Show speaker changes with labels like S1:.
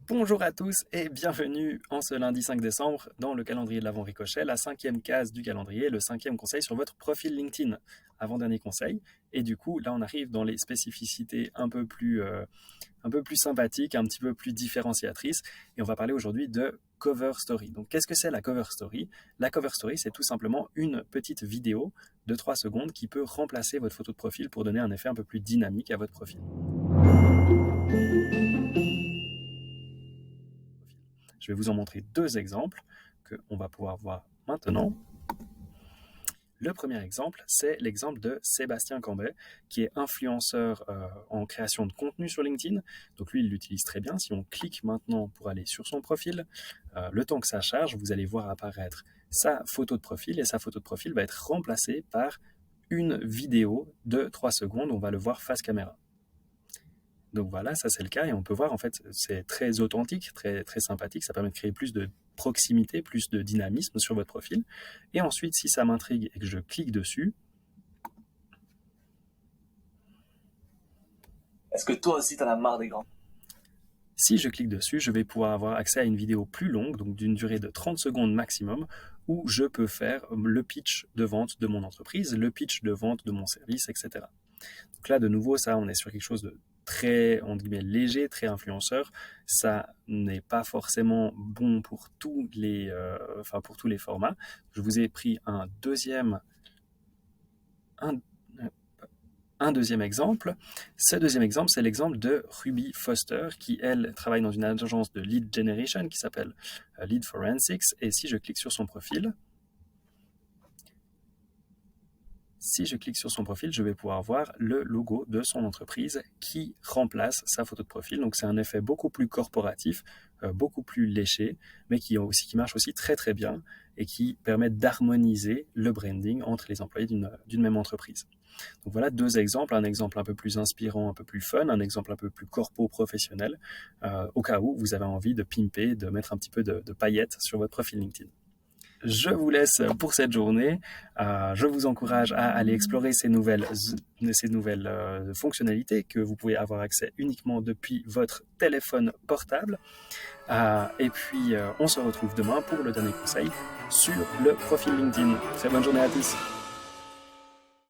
S1: Bonjour à tous et bienvenue en ce lundi 5 décembre dans le calendrier de l'Avent Ricochet, la cinquième case du calendrier, le cinquième conseil sur votre profil LinkedIn. Avant-dernier conseil. Et du coup, là, on arrive dans les spécificités un peu plus sympathiques, un petit peu plus différenciatrices. Et on va parler aujourd'hui de cover story. Donc, qu'est-ce que c'est la cover story? La cover story, c'est tout simplement une petite vidéo de 3 secondes qui peut remplacer votre photo de profil pour donner un effet un peu plus dynamique à votre profil. Je vais vous en montrer deux exemples qu'on va pouvoir voir maintenant. Le premier exemple, c'est l'exemple de Sébastien Cambet, qui est influenceur en création de contenu sur LinkedIn. Donc lui, il l'utilise très bien. Si on clique maintenant pour aller sur son profil, le temps que ça charge, vous allez voir apparaître sa photo de profil, et sa photo de profil va être remplacée par une vidéo de 3 secondes. On va le voir face caméra. Donc voilà, ça c'est le cas, et on peut voir en fait c'est très authentique, très, très sympathique, ça permet de créer plus de proximité, plus de dynamisme sur votre profil. Et ensuite, si ça m'intrigue et que je clique dessus,
S2: Est-ce que toi aussi t'en as marre des grands?
S1: si je clique dessus, je vais pouvoir avoir accès à une vidéo plus longue, donc d'une durée de 30 secondes maximum, où je peux faire le pitch de vente de mon entreprise, le pitch de vente de mon service, etc. Donc là, de nouveau, ça, on est sur quelque chose de très, entre guillemets, léger, très influenceur. Ça n'est pas forcément bon pour pour tous les formats. Je vous ai pris un, un deuxième exemple. Ce deuxième exemple, c'est l'exemple de Ruby Foster, qui, elle, travaille dans une agence de lead generation qui s'appelle Lead Forensics. Et si je clique sur son profil, je vais pouvoir voir le logo de son entreprise qui remplace sa photo de profil. Donc c'est un effet beaucoup plus corporatif, beaucoup plus léché, mais qui marche aussi très très bien et qui permet d'harmoniser le branding entre les employés d'une même entreprise. Donc voilà deux exemples, un exemple un peu plus inspirant, un peu plus fun, un exemple un peu plus corpo-professionnel, au cas où vous avez envie de pimper, de mettre un petit peu de paillettes sur votre profil LinkedIn. Je vous laisse pour cette journée. Je vous encourage à aller explorer ces nouvelles fonctionnalités que vous pouvez avoir accès uniquement depuis votre téléphone portable. Et puis, on se retrouve demain pour le dernier conseil sur le profil LinkedIn. Très bonne journée à tous.